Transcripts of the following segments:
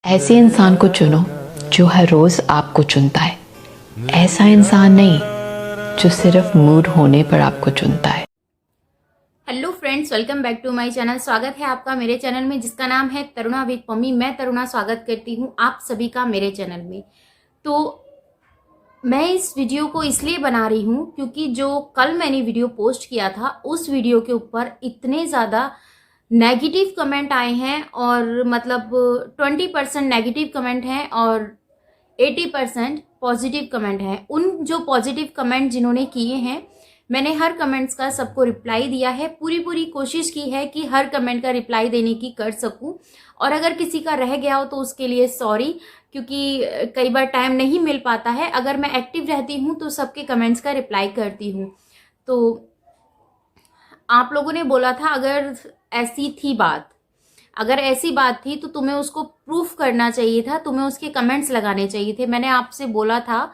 ऐसे इंसान को चुनो जो हर रोज आपको चुनता है, ऐसा इंसान नहीं जो सिर्फ मूड होने पर आपको चुनता है। Hello friends, welcome back to my channel. स्वागत है आपका मेरे चैनल में जिसका नाम है तरुणा विद पम्मी। मैं तरुणा स्वागत करती हूँ आप सभी का मेरे चैनल में। तो मैं इस वीडियो को इसलिए बना रही हूँ क्योंकि जो कल मैंने वीडियो पोस्ट किया था उस वीडियो के ऊपर इतने ज़्यादा नेगेटिव कमेंट आए हैं, और मतलब 20% नेगेटिव कमेंट हैं और 80% पॉजिटिव कमेंट हैं। उन जो पॉजिटिव कमेंट जिन्होंने किए हैं, मैंने हर कमेंट्स का सबको रिप्लाई दिया है। पूरी कोशिश की है कि हर कमेंट का रिप्लाई देने की कर सकूं, और अगर किसी का रह गया हो तो उसके लिए सॉरी, क्योंकि कई बार टाइम नहीं मिल पाता है। अगर मैं एक्टिव रहती हूं तो सबके कमेंट्स का रिप्लाई करती हूं। तो आप लोगों ने बोला था अगर ऐसी बात थी तो तुम्हें उसको प्रूफ करना चाहिए था, तुम्हें उसके कमेंट्स लगाने चाहिए थे। मैंने आपसे बोला था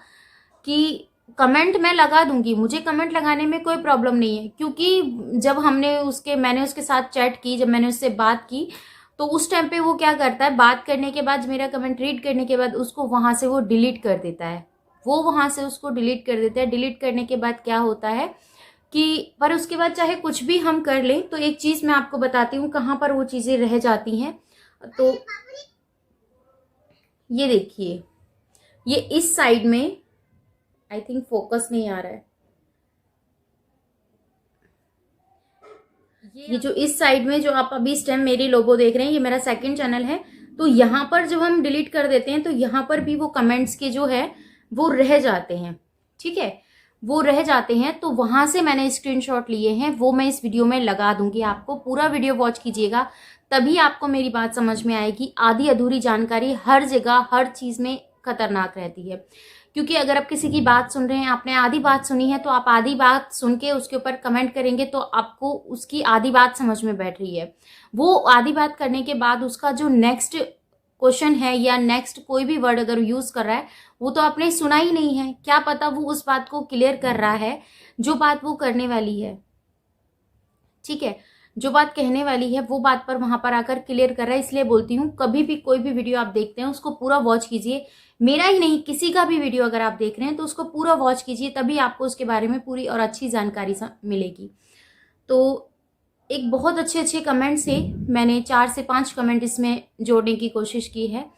कि कमेंट मैं लगा दूंगी, मुझे कमेंट लगाने में कोई प्रॉब्लम नहीं है, क्योंकि जब मैंने उसके साथ चैट की, जब मैंने उससे बात की, तो उस टाइम पे वो क्या करता है, बात करने के बाद, मेरा कमेंट रीड करने के बाद उसको वहां से वो डिलीट कर देता है। डिलीट करने के बाद क्या होता है कि पर उसके बाद चाहे कुछ भी हम कर लें, तो एक चीज मैं आपको बताती हूँ कहाँ पर वो चीजें रह जाती हैं। तो ये देखिए, ये इस साइड में, आई थिंक फोकस नहीं आ रहा है, ये जो इस साइड में जो आप अभी इस टाइम मेरी लोगो देख रहे हैं, ये मेरा सेकंड चैनल है। तो यहाँ पर जब हम डिलीट कर देते हैं तो यहाँ पर भी वो कमेंट्स के जो है वो रह जाते हैं। ठीक है, वो रह जाते हैं। तो वहां से मैंने स्क्रीनशॉट लिए हैं, वो मैं इस वीडियो में लगा दूंगी। आपको पूरा वीडियो वॉच कीजिएगा, तभी आपको मेरी बात समझ में आएगी। आधी अधूरी जानकारी हर जगह हर चीज में खतरनाक रहती है, क्योंकि अगर आप किसी की बात सुन रहे हैं, आपने आधी बात सुनी है, तो आप आधी बात सुन के उसके ऊपर कमेंट करेंगे तो आपको उसकी आधी बात समझ में बैठ रही है। वो आधी बात करने के बाद उसका जो नेक्स्ट क्वेश्चन है या नेक्स्ट कोई भी वर्ड अगर यूज कर रहा है, वो तो आपने सुना ही नहीं है। क्या पता वो उस बात को क्लियर कर रहा है जो बात वो करने वाली है। ठीक है, जो बात कहने वाली है वो बात पर वहां पर आकर क्लियर कर रहा है। इसलिए बोलती हूँ, कभी भी कोई भी वीडियो आप देखते हैं उसको पूरा वॉच कीजिए। मेरा ही नहीं, किसी का भी वीडियो अगर आप देख रहे हैं तो उसको पूरा वॉच कीजिए, तभी आपको उसके बारे में पूरी और अच्छी जानकारी मिलेगी। तो एक बहुत अच्छे अच्छे कमेंट से मैंने 4 से 5 कमेंट इसमें जोड़ने की कोशिश की है।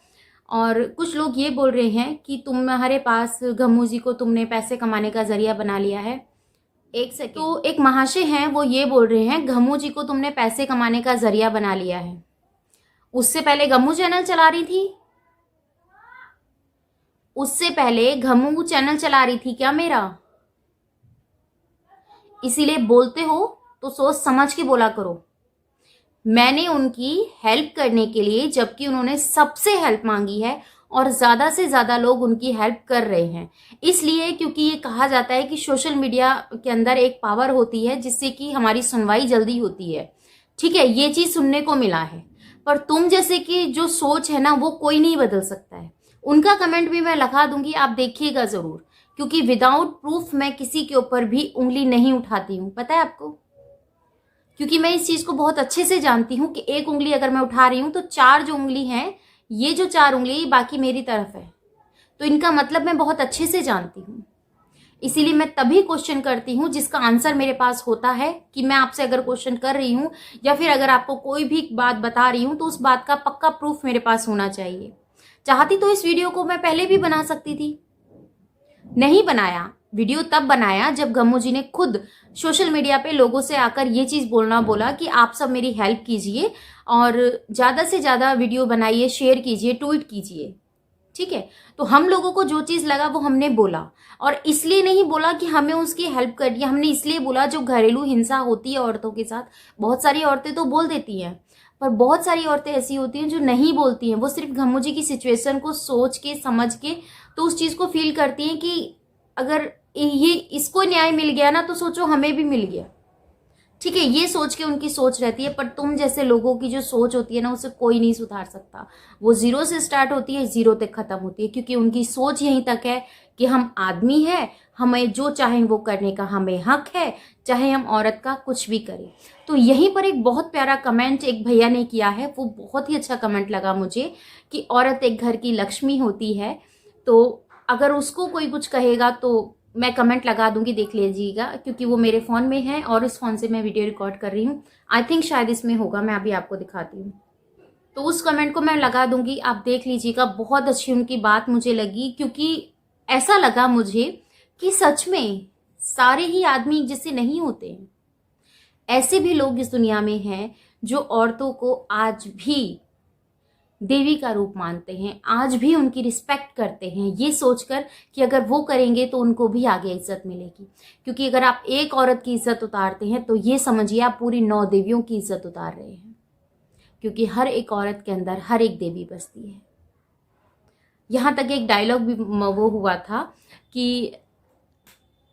और कुछ लोग ये बोल रहे हैं कि तुम्हारे पास गम्मू जी को तुमने पैसे कमाने का जरिया बना लिया है। एक सेकेंड, तो एक महाशय हैं, वो ये बोल रहे हैं गम्मू जी को तुमने पैसे कमाने का जरिया बना लिया है। उससे पहले गम्मू चैनल चला रही थी, उससे पहले गम्मू चैनल चला रही थी क्या मेरा? इसीलिए बोलते हो तो सोच समझ के बोला करो। मैंने उनकी हेल्प करने के लिए, जबकि उन्होंने सबसे हेल्प मांगी है और ज्यादा से ज्यादा लोग उनकी हेल्प कर रहे हैं, इसलिए क्योंकि ये कहा जाता है कि सोशल मीडिया के अंदर एक पावर होती है जिससे कि हमारी सुनवाई जल्दी होती है। ठीक है, ये चीज सुनने को मिला है। पर तुम जैसे कि जो सोच है ना, वो कोई नहीं बदल सकता है। उनका कमेंट भी मैं लगा दूंगी, आप देखिएगा जरूर, क्योंकि विदाउट प्रूफ मैं किसी के ऊपर भी उंगली नहीं उठाती हूं, पता है आपको। क्योंकि मैं इस चीज को बहुत अच्छे से जानती हूं कि एक उंगली अगर मैं उठा रही हूं तो 4 जो उंगली है, ये जो 4 उंगली ये बाकी मेरी तरफ है। तो इनका मतलब मैं बहुत अच्छे से जानती हूँ। इसीलिए मैं तभी क्वेश्चन करती हूँ जिसका आंसर मेरे पास होता है, कि मैं आपसे अगर क्वेश्चन कर रही हूँ या फिर अगर आपको कोई भी बात बता रही हूँ तो उस बात का पक्का प्रूफ मेरे पास होना चाहिए। चाहती तो इस वीडियो को मैं पहले भी बना सकती थी, नहीं बनाया। वीडियो तब बनाया जब गम्मू जी ने खुद सोशल मीडिया पे लोगों से आकर ये चीज बोला कि आप सब मेरी हेल्प कीजिए और ज्यादा से ज्यादा वीडियो बनाइए, शेयर कीजिए, ट्वीट कीजिए। ठीक है, तो हम लोगों को जो चीज लगा वो हमने बोला, और इसलिए नहीं बोला कि हमें उसकी हेल्प करनी है। हमने इसलिए बोला, जो घरेलू हिंसा होती है औरतों के साथ, बहुत सारी औरतें तो बोल देती हैं, पर बहुत सारी औरतें ऐसी होती हैं जो नहीं बोलती हैं। वो सिर्फ गम्मू जी की सिचुएशन को सोच के, समझ के, तो उस चीज को फील करती हैं कि अगर ये इसको न्याय मिल गया ना, तो सोचो हमें भी मिल गया। ठीक है, ये सोच के उनकी सोच रहती है, पर तुम जैसे लोगों की जो सोच होती है ना, उसे कोई नहीं सुधार सकता। वो जीरो से स्टार्ट होती है, जीरो तक खत्म होती है, क्योंकि उनकी सोच यहीं तक है कि हम आदमी हैं, हमें जो चाहें वो करने का हमें हक है, चाहे हम औरत का कुछ भी करें। तो यहीं पर एक बहुत प्यारा कमेंट एक भैया ने किया है, वो बहुत ही अच्छा कमेंट लगा मुझे, कि औरत एक घर की लक्ष्मी होती है। तो अगर उसको कोई कुछ कहेगा तो मैं कमेंट लगा दूंगी, देख लीजिएगा, क्योंकि वो मेरे फ़ोन में है और इस फ़ोन से मैं वीडियो रिकॉर्ड कर रही हूँ। आई थिंक शायद इसमें होगा, मैं अभी आपको दिखाती हूँ। तो उस कमेंट को मैं लगा दूंगी, आप देख लीजिएगा। बहुत अच्छी उनकी बात मुझे लगी, क्योंकि ऐसा लगा मुझे कि सच में सारे ही आदमी एक जैसे नहीं होते हैं। ऐसे भी लोग इस दुनिया में हैं जो औरतों को आज भी देवी का रूप मानते हैं, आज भी उनकी रिस्पेक्ट करते हैं, ये सोचकर कि अगर वो करेंगे तो उनको भी आगे इज्जत मिलेगी। क्योंकि अगर आप एक औरत की इज्जत उतारते हैं तो ये समझिए आप पूरी 9 देवियों की इज्जत उतार रहे हैं, क्योंकि हर एक औरत के अंदर हर एक देवी बसती है। यहाँ तक एक डायलॉग भी वो हुआ था कि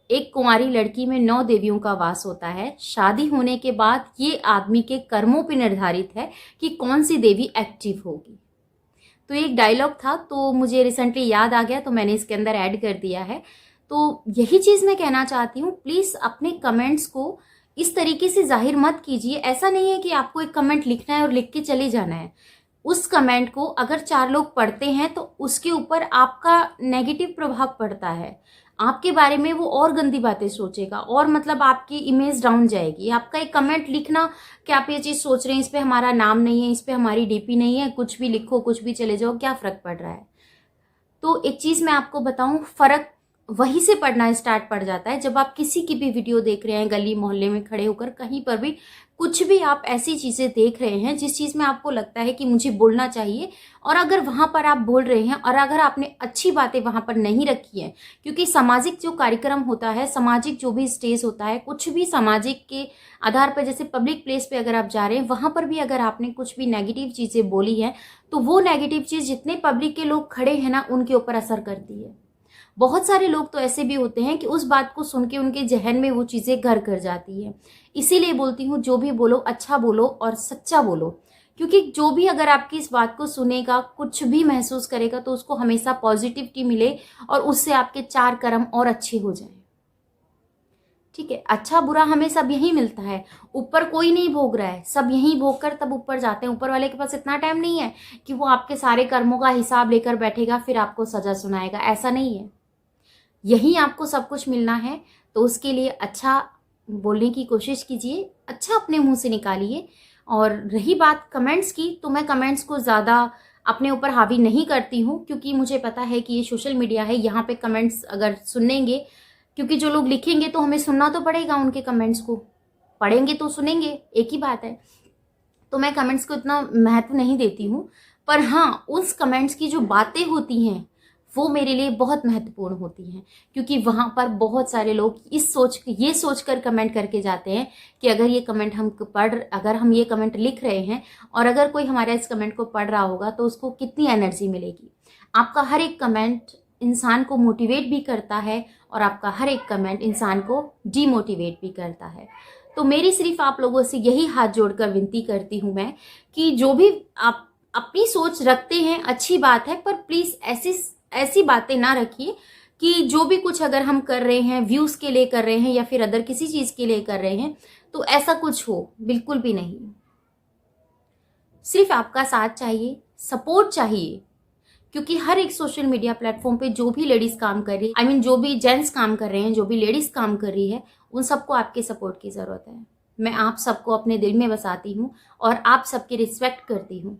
एक कुंवारी लड़की में 9 देवियों का वास होता है। शादी होने के बाद ये आदमी के कर्मों पर निर्धारित है कि कौन सी देवी एक्टिव होगी। तो एक डायलॉग था, तो मुझे रिसेंटली याद आ गया, तो मैंने इसके अंदर ऐड कर दिया है। तो यही चीज़ मैं कहना चाहती हूँ, प्लीज़ अपने कमेंट्स को इस तरीके से जाहिर मत कीजिए। ऐसा नहीं है कि आपको एक कमेंट लिखना है और लिख के चले जाना है। उस कमेंट को अगर 4 लोग पढ़ते हैं तो उसके ऊपर आपका नेगेटिव प्रभाव पड़ता है, आपके बारे में वो और गंदी बातें सोचेगा, और मतलब आपकी इमेज डाउन जाएगी। आपका एक कमेंट लिखना कि आप ये चीज़ सोच रहे हैं, इस पे हमारा नाम नहीं है, इस पे हमारी डीपी नहीं है, कुछ भी लिखो, कुछ भी चले जाओ, क्या फ़र्क पड़ रहा है। तो एक चीज़ मैं आपको बताऊं, फ़र्क वहीं से पड़ना स्टार्ट पड़ जाता है जब आप किसी की भी वीडियो देख रहे हैं, गली मोहल्ले में खड़े होकर, कहीं पर भी कुछ भी आप ऐसी चीज़ें देख रहे हैं जिस चीज़ में आपको लगता है कि मुझे बोलना चाहिए, और अगर वहाँ पर आप बोल रहे हैं और अगर आपने अच्छी बातें वहाँ पर नहीं रखी हैं, क्योंकि सामाजिक जो कार्यक्रम होता है, सामाजिक जो भी स्टेज होता है, कुछ भी सामाजिक के आधार पर, जैसे पब्लिक प्लेस पे अगर आप जा रहे हैं, वहाँ पर भी अगर आपने कुछ भी नेगेटिव चीज़ें बोली हैं, तो वो नेगेटिव चीज़ जितने पब्लिक के लोग खड़े हैं ना, उनके ऊपर असर करती है। बहुत सारे लोग तो ऐसे भी होते हैं कि उस बात को सुन के उनके जहन में वो चीज़ें घर कर जाती है। इसीलिए बोलती हूँ, जो भी बोलो अच्छा बोलो और सच्चा बोलो, क्योंकि जो भी अगर आपकी इस बात को सुनेगा, कुछ भी महसूस करेगा, तो उसको हमेशा पॉजिटिविटी मिले और उससे आपके 4 कर्म और अच्छे हो जाएं। ठीक है, अच्छा बुरा हमें सब यही मिलता है, ऊपर कोई नहीं भोग रहा है, सब यही भोग कर तब ऊपर जाते हैं। ऊपर वाले के पास इतना टाइम नहीं है कि वो आपके सारे कर्मों का हिसाब लेकर बैठेगा फिर आपको सजा सुनाएगा, ऐसा नहीं है। यही आपको सब कुछ मिलना है, तो उसके लिए अच्छा बोलने की कोशिश कीजिए, अच्छा अपने मुंह से निकालिए। और रही बात कमेंट्स की, तो मैं कमेंट्स को ज़्यादा अपने ऊपर हावी नहीं करती हूँ, क्योंकि मुझे पता है कि ये सोशल मीडिया है, यहाँ पे कमेंट्स अगर सुनेंगे, क्योंकि जो लोग लिखेंगे तो हमें सुनना तो पड़ेगा, उनके कमेंट्स को पढ़ेंगे तो सुनेंगे, एक ही बात है। तो मैं कमेंट्स को इतना महत्व नहीं देती हूँ, पर हाँ, उस कमेंट्स की जो बातें होती हैं वो मेरे लिए बहुत महत्वपूर्ण होती हैं, क्योंकि वहाँ पर बहुत सारे लोग ये सोच कर कमेंट करके जाते हैं कि अगर हम ये कमेंट लिख रहे हैं और अगर कोई हमारे इस कमेंट को पढ़ रहा होगा तो उसको कितनी एनर्जी मिलेगी। आपका हर एक कमेंट इंसान को मोटिवेट भी करता है और आपका हर एक कमेंट इंसान को डीमोटिवेट भी करता है। तो मेरी सिर्फ आप लोगों से यही हाथ जोड़कर विनती करती हूँ मैं, कि जो भी आप अपनी सोच रखते हैं अच्छी बात है, पर प्लीज़ ऐसी बातें ना रखिए कि जो भी कुछ अगर हम कर रहे हैं व्यूज़ के लिए कर रहे हैं या फिर अदर किसी चीज़ के लिए कर रहे हैं तो ऐसा कुछ हो, बिल्कुल भी नहीं। सिर्फ आपका साथ चाहिए, सपोर्ट चाहिए, क्योंकि हर एक सोशल मीडिया प्लेटफॉर्म पे जो भी लेडीज़ काम कर रही है, जो भी जेंट्स काम कर रहे हैं, जो भी लेडीज़ काम कर रही है, उन सबको आपके सपोर्ट की ज़रूरत है। मैं आप सबको अपने दिल में बसाती हूँ और आप सबकी रिस्पेक्ट करती हूँ।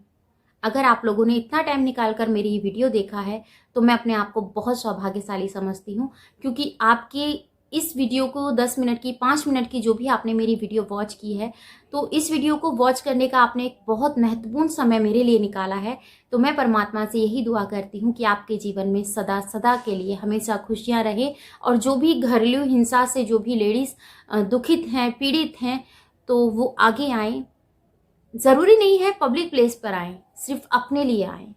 अगर आप लोगों ने इतना टाइम निकाल कर मेरी ये वीडियो देखा है तो मैं अपने आप को बहुत सौभाग्यशाली समझती हूँ, क्योंकि आपके इस वीडियो को 10 मिनट की, 5 मिनट की, जो भी आपने मेरी वीडियो वॉच की है, तो इस वीडियो को वॉच करने का आपने एक बहुत महत्वपूर्ण समय मेरे लिए निकाला है। तो मैं परमात्मा से यही दुआ करती हूँ कि आपके जीवन में सदा सदा के लिए हमेशा खुशियाँ रहे, और जो भी घरेलू हिंसा से जो भी लेडीज़ दुखित हैं, पीड़ित हैं, तो वो आगे आएँ। ज़रूरी नहीं है पब्लिक प्लेस पर आएँ, सिर्फ अपने लिए आएँ,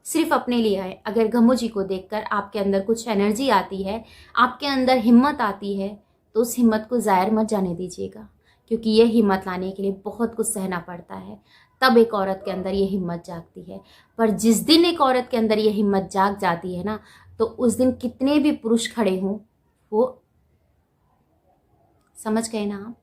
सिर्फ अपने लिए आए। अगर गमू जी को देखकर आपके अंदर कुछ एनर्जी आती है, आपके अंदर हिम्मत आती है, तो उस हिम्मत को ज़ाहिर मत जाने दीजिएगा, क्योंकि ये हिम्मत लाने के लिए बहुत कुछ सहना पड़ता है, तब एक औरत के अंदर ये हिम्मत जागती है। पर जिस दिन एक औरत के अंदर ये हिम्मत जाग जाती है ना, तो उस दिन कितने भी पुरुष खड़े हों, वो समझ गए ना आप।